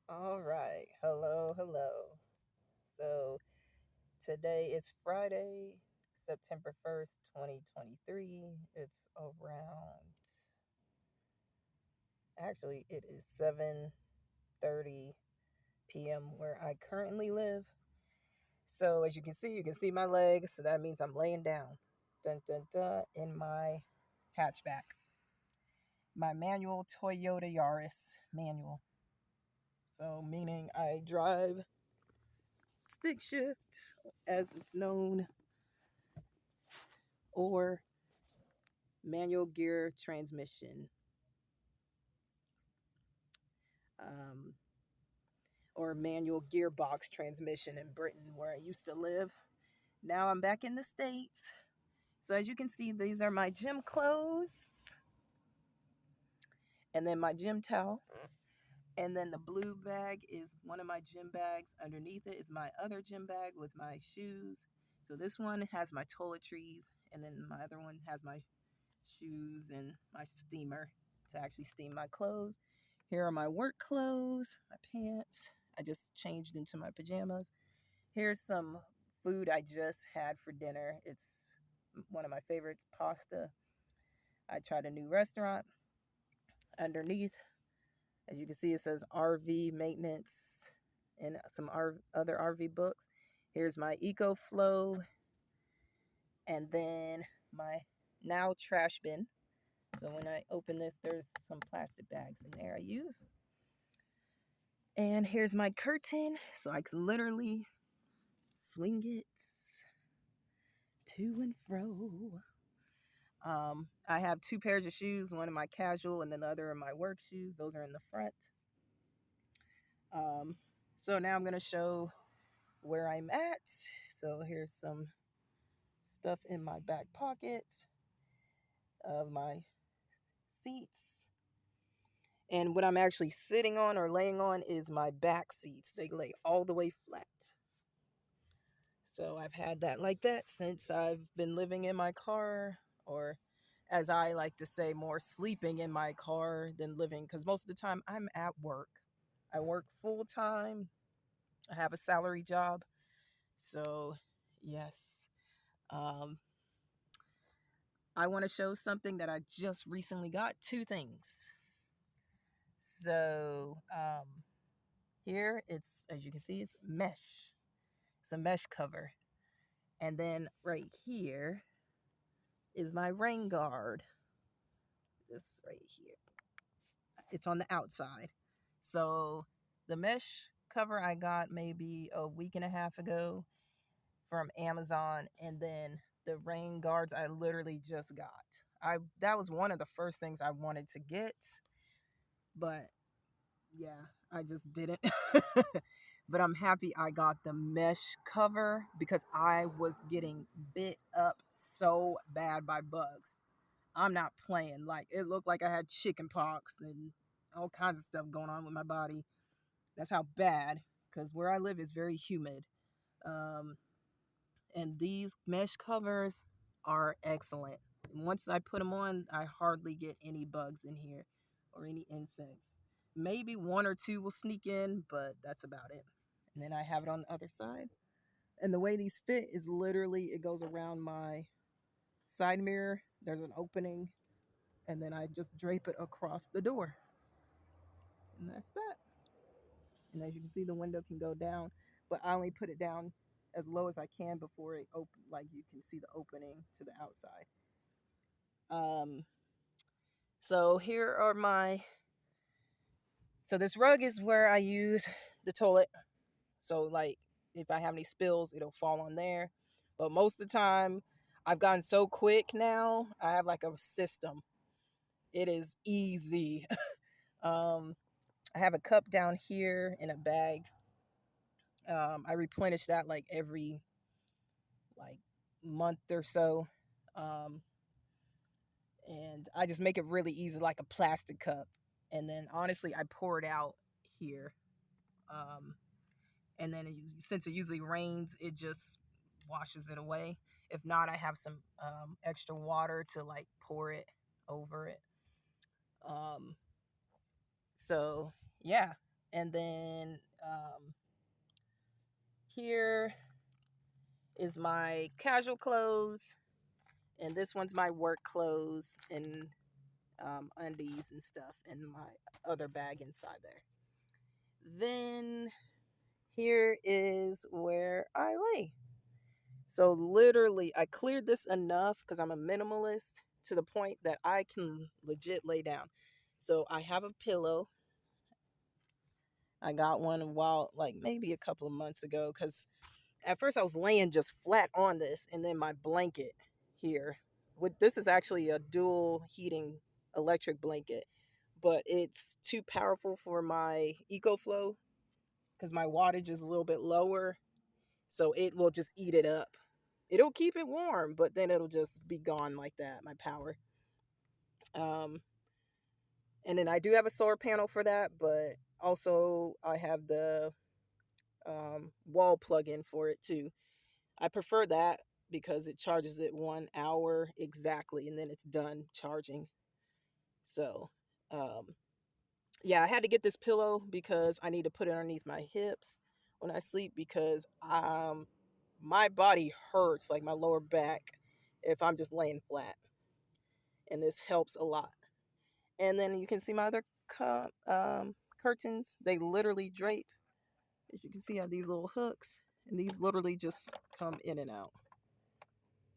All right. Hello, hello. So today is Friday, September 1st, 2023. It's around, actually, it is 7:30 p.m. where I currently live. So as you can see my legs. So that means I'm laying down. Dun, dun, dun, in my hatchback. My manual Toyota Yaris manual. So meaning I drive stick shift, as it's known, or manual gear transmission, um, or manual gearbox transmission in Britain, where I used to live. Now I'm back in the States. So as you can see, these are my gym clothes, and then my gym towel. And then the blue bag is one of my gym bags. Underneath it is my other gym bag with my shoes. So this one has my toiletries, and then my other one has my shoes and my steamer to actually steam my clothes. Here are my work clothes, my pants. I just changed into my pajamas. Here's some food I just had for dinner. It's one of my favorites, pasta. I tried a new restaurant. Underneath, as you can see, it says RV maintenance and some other RV books. Here's my EcoFlow, and then my now trash bin. So when I open this, there's some plastic bags in there I use. And here's my curtain, so I can literally swing it to and fro. I have two pairs of shoes, one of my casual and then the other of my work shoes. Those are in the front. Um, so now I'm going to show where I'm at. So here's some stuff in my back pocket of my seats. And what I'm actually sitting on or laying on is my back seats. They lay all the way flat. So I've had that like that since I've been living in my car, or as I like to say, more sleeping in my car than living, because most of the time I'm at work. I work full time. I have a salary job. So, yes. Um, I want to show something that I just recently got. Two things. So, here it's, as you can see, it's mesh. It's a mesh cover. And then right here is my rain guard. This right here. It's on the outside. So the mesh cover I got maybe a week and a half ago from Amazon, and then the rain guards I literally just got. I That was one of the first things I wanted to get, but yeah, I just didn't. But I'm happy I got the mesh cover because I was getting bit up so bad by bugs. I'm not playing. Like, it looked like I had chicken pox and all kinds of stuff going on with my body. That's how bad, because where I live is very humid. Um, and these mesh covers are excellent. Once I put them on, I hardly get any bugs in here or any insects. Maybe one or two will sneak in, but that's about it. And then I have it on the other side. And the way these fit is literally, it goes around my side mirror. There's an opening, and then I just drape it across the door. And that's that. And as you can see, the window can go down, but I only put it down as low as I can before it open, like you can see the opening to the outside. Um, so here are my, so this rug is where I use the toilet. So like if I have any spills, it'll fall on there. But most of the time, I've gotten so quick now, I have like a system. It is easy. um, I have a cup down here in a bag. I replenish that like every like month or so. Um, and I just make it really easy, like a plastic cup. And then honestly, I pour it out here. Um, and then since it usually rains, it just washes it away. If not, I have some extra water to like pour it over it. Um, so yeah. And then here is my casual clothes, and this one's my work clothes and undies and stuff, and my other bag inside there. Then here is where I lay. So literally, I cleared this enough because I'm a minimalist to the point that I can legit lay down. So I have a pillow. I got one a while, like maybe a couple of months ago, because at first I was laying just flat on this, and then my blanket here. This is actually a dual heating electric blanket, but it's too powerful for my EcoFlow because my wattage is a little bit lower, so it will just eat it up. It'll keep it warm, but then it'll just be gone like that. My power. Um, and then I do have a solar panel for that, but also I have the wall plug-in for it too. I prefer that because it charges it 1 hour exactly, and then it's done charging. So, um, yeah, I had to get this pillow because I need to put it underneath my hips when I sleep because my body hurts, like my lower back, if I'm just laying flat, and this helps a lot. And then you can see my other curtains. They literally drape. As you can see, I have these little hooks, and these literally just come in and out.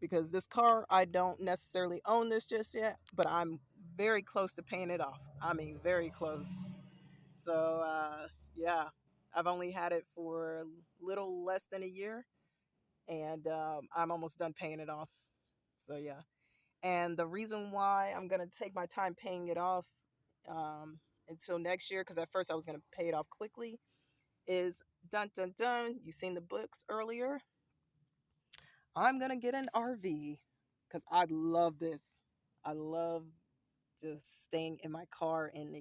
Because this car, I don't necessarily own this just yet, but I'm very close to paying it off. I mean, very close. So, yeah, I've only had it for a little less than a year, and I'm almost done paying it off. So, yeah. And the reason why I'm going to take my time paying it off um, until next year, because at first I was going to pay it off quickly, is dun dun dun. You seen the books earlier. I'm going to get an RV because I love this. I love just staying in my car and,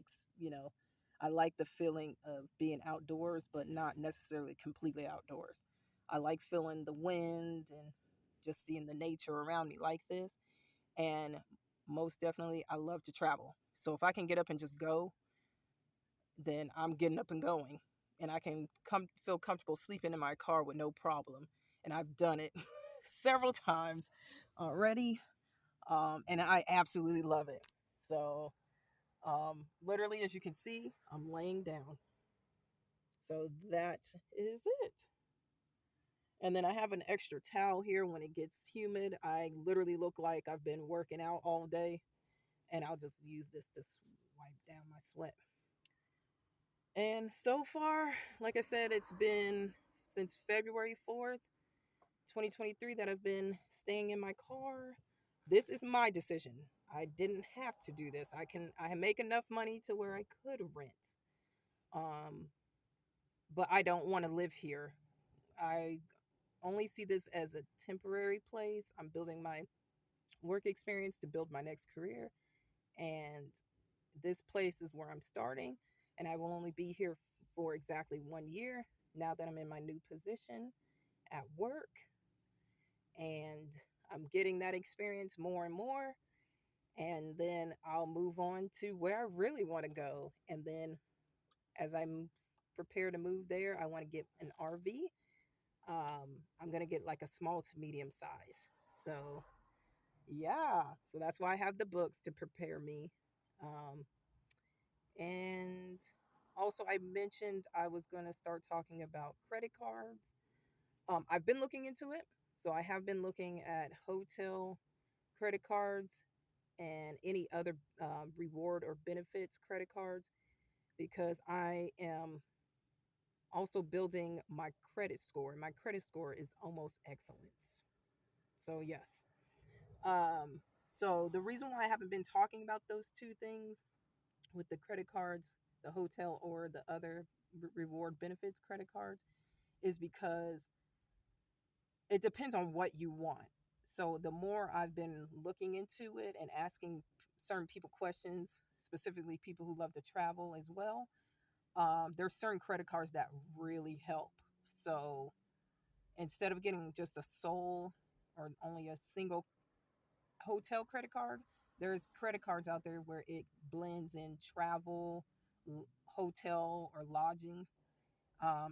I like the feeling of being outdoors, but not necessarily completely outdoors. I like feeling the wind and just seeing the nature around me like this. And most definitely, I love to travel. So if I can get up and just go, then I'm getting up and going. And I can feel comfortable sleeping in my car with no problem. And I've done it several times already. And I absolutely love it. So, literally, as you can see, I'm laying down. So that is it. And then I have an extra towel here when it gets humid. I literally look like I've been working out all day, and I'll just use this to wipe down my sweat. And so far, like I said, it's been since February 4th, 2023 that I've been staying in my car. This is my decision. I didn't have to do this. I make enough money to where I could rent. Um, but I don't want to live here. I only see this as a temporary place. I'm building my work experience to build my next career, and this place is where I'm starting, and I will only be here for exactly 1 year now that I'm in my new position at work, and I'm getting that experience more and more, and then I'll move on to where I really want to go. And then as I'm prepared to move there, I want to get an RV. I'm going to get like a small to medium size. So, yeah. So that's why I have the books to prepare me. Um, and also, I mentioned I was going to start talking about credit cards. I've been looking into it. So I have been looking at hotel credit cards and any other reward or benefits credit cards because I am also building my credit score. My credit score is almost excellence. So, yes. Um, so, the reason why I haven't been talking about those two things with the credit cards, the hotel, or the other reward benefits credit cards is because it depends on what you want. So, the more I've been looking into it and asking certain people questions, specifically people who love to travel as well, there's certain credit cards that really help. So, instead of getting just a sole or only a single hotel credit card, there's credit cards out there where it blends in travel, hotel or lodging,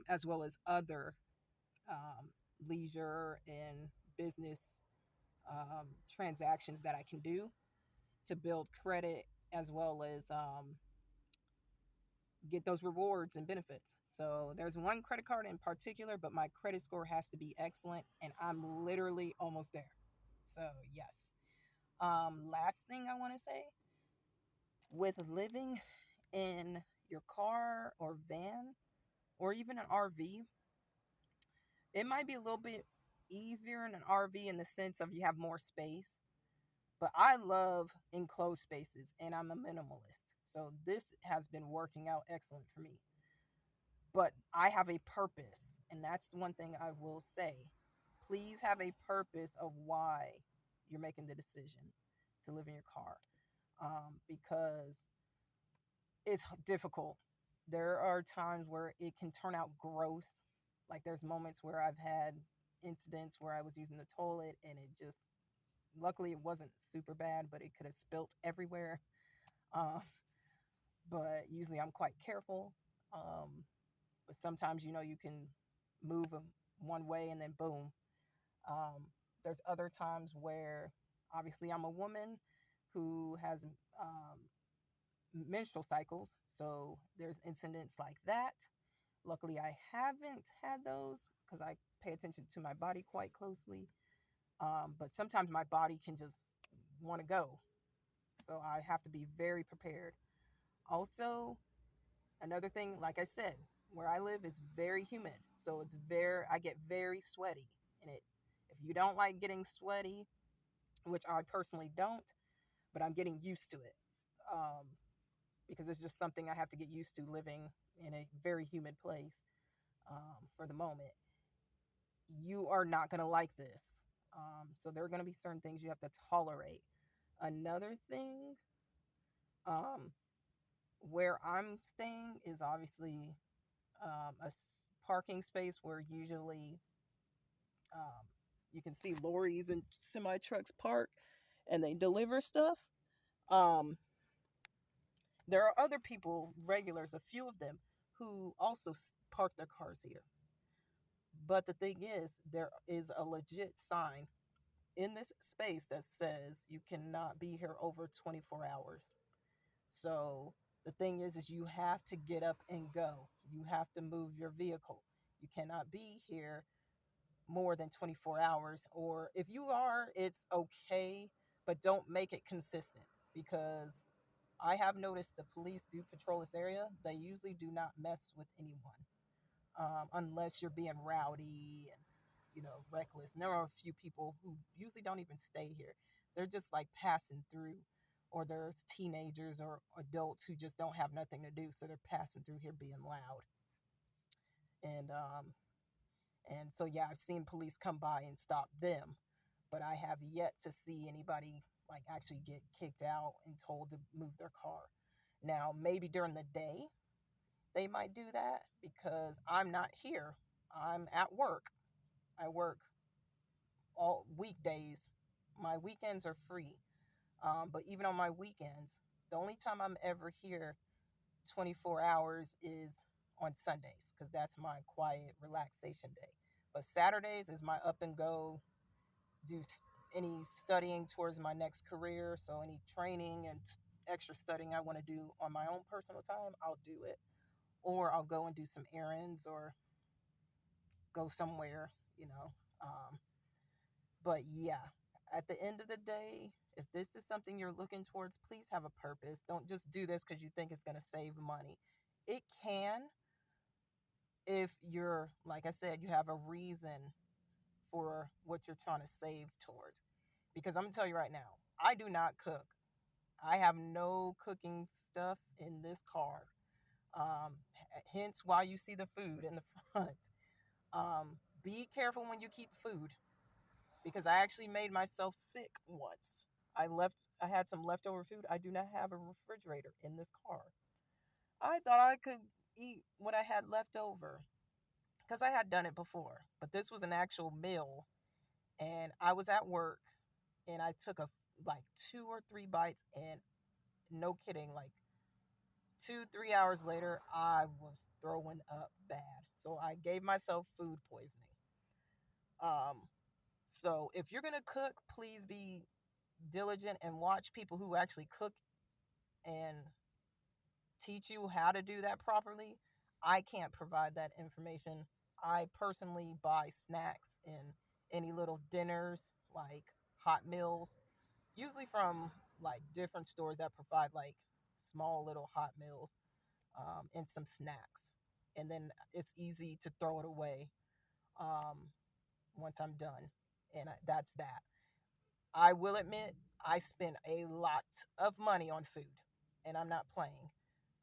as well as other um, leisure and business transactions that I can do to build credit, as well as get those rewards and benefits. So there's one credit card in particular, but my credit score has to be excellent, and I'm literally almost there. So yes. Last thing I want to say, with living in your car or van or even an RV, it might be a little bit easier in an RV in the sense of you have more space. But I love enclosed spaces and I'm a minimalist. So this has been working out excellent for me. But I have a purpose. And that's one thing I will say. Please have a purpose of why you're making the decision to live in your car. Because it's difficult. There are times where it can turn out gross. Like there's moments where I've had incidents where I was using the toilet and it just, luckily it wasn't super bad, but it could have spilt everywhere. Uh, but usually I'm quite careful. Um, but sometimes, you can move one way and then boom. Um, there's other times where obviously I'm a woman who has menstrual cycles. So there's incidents like that. Luckily, I haven't had those because I pay attention to my body quite closely. But sometimes my body can just want to go. So I have to be very prepared. Also, another thing, like I said, where I live is very humid. So I get very sweaty. And if you don't like getting sweaty, which I personally don't, but I'm getting used to it. Um, because it's just something I have to get used to living in a very humid place for the moment. You are not going to like this. So there are going to be certain things you have to tolerate. Another thing, um, where I'm staying is obviously parking space where usually um, you can see lorries and semi trucks park and they deliver stuff. Um, there are other people, regulars, a few of them, who also park their cars here. But the thing is, there is a legit sign in this space that says you cannot be here over 24 hours. So the thing is you have to get up and go. You have to move your vehicle. You cannot be here more than 24 hours. Or if you are, it's okay, but don't make it consistent because I have noticed the police do patrol this area. They usually do not mess with anyone unless you're being rowdy and reckless. And there are a few people who usually don't even stay here. They're just like passing through, or there's teenagers or adults who just don't have nothing to do, so they're passing through here being loud. And so yeah, I've seen police come by and stop them, but I have yet to see anybody like actually get kicked out and told to move their car. Now, maybe during the day they might do that because I'm not here. I'm at work. I work all weekdays. My weekends are free. But even on my weekends, the only time I'm ever here 24 hours is on Sundays because that's my quiet relaxation day. But Saturdays is my up and go, do any studying towards my next career. So any training and extra studying I want to do on my own personal time, I'll do it. Or I'll go and do some errands or go somewhere, you know. Um, But yeah, at the end of the day, if this is something you're looking towards, please have a purpose. Don't just do this because you think it's going to save money. It can, if you're, like I said, you have a reason for what you're trying to save towards. Because I'm going to tell you right now, I do not cook. I have no cooking stuff in this car. Um, Hence why you see the food in the front. Be careful when you keep food because I actually made myself sick once. I had some leftover food. I do not have a refrigerator in this car. I thought I could eat what I had left over because I had done it before. But this was an actual meal and I was at work and I took like 2 or 3 bites and no kidding, like 2, 3 hours later, I was throwing up bad. So I gave myself food poisoning. Um, so if you're gonna cook, please be diligent and watch people who actually cook and teach you how to do that properly. I can't provide that information. I personally buy snacks and any little dinners like hot meals, usually from like different stores that provide like small little hot meals, and some snacks. And then it's easy to throw it away, um, once I'm done. And that's that. I will admit, I spend a lot of money on food, and I'm not playing.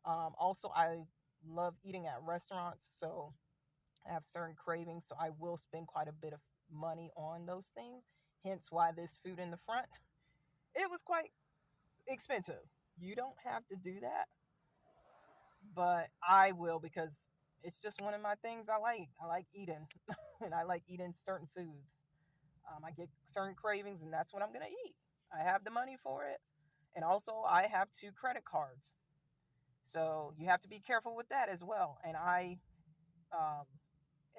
Also, I love eating at restaurants, so I have certain cravings, so I will spend quite a bit of money on those things. Hence, why this food in the front, it was quite expensive. You don't have to do that, but I will because it's just one of my things I like. I like eating, and I like eating certain foods. I get certain cravings, and that's what I'm gonna eat. I have the money for it, and also I have 2 credit cards, so you have to be careful with that as well. And I um,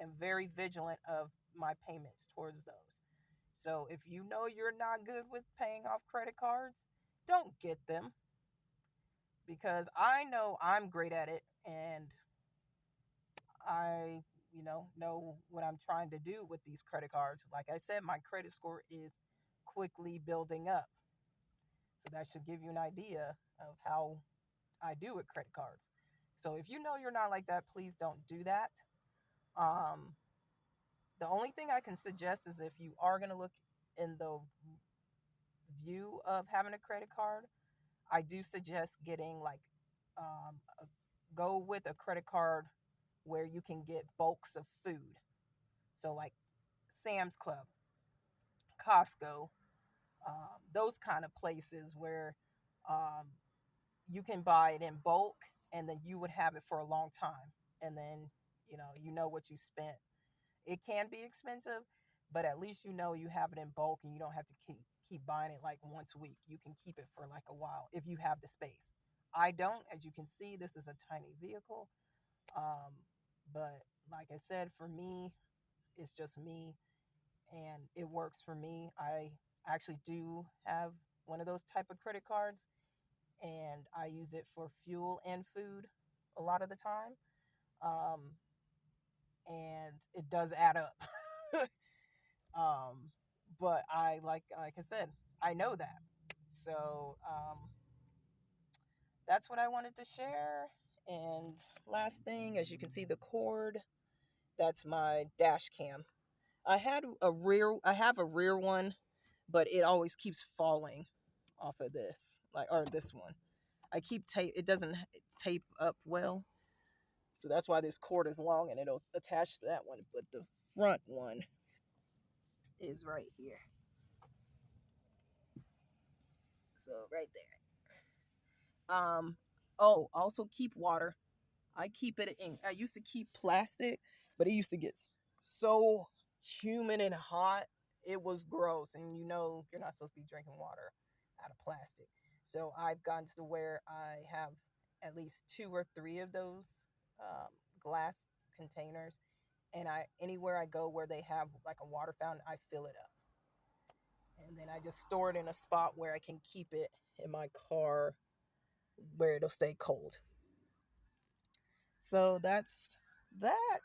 am very vigilant of my payments towards those. So if you know you're not good with paying off credit cards, don't get them, because I know I'm great at it, and I, know what I'm trying to do with these credit cards. Like I said, my credit score is quickly building up. So that should give you an idea of how I do with credit cards. So if you know you're not like that, please don't do that. Um, the only thing I can suggest is if you are going to look in the view of having a credit card, I do suggest getting like, go with a credit card where you can get bulks of food. So like Sam's Club, Costco, those kind of places where, um, you can buy it in bulk, and then you would have it for a long time. And then, you know what you spent. It can be expensive, but at least you have it in bulk, and you don't have to keep buying it like once a week. You can keep it for like a while if you have the space. I don't. As you can see, this is a tiny vehicle. Um, but like I said, for me, it's just me, and it works for me. I actually do have one of those type of credit cards, and I use it for fuel and food a lot of the time. Um, and it does add up. um, but I like I said, I know that. So that's what I wanted to share. And last thing, as you can see, the cord. That's my dash cam. I have a rear one, but it always keeps falling off of this, like, or this one. I keep tape. It doesn't tape up well, so that's why this cord is long and it'll attach to that one. But the front one is right here. So right there. Oh, also keep water. I keep it in. I used to keep plastic, but it used to get so humid and hot. It was gross, and you're not supposed to be drinking water out of plastic. So I've gotten to where I have at least 2 or 3 of those, glass containers, and I anywhere I go where they have like a water fountain, I fill it up, and then I just store it in a spot where I can keep it in my car where it'll stay cold. So that's that.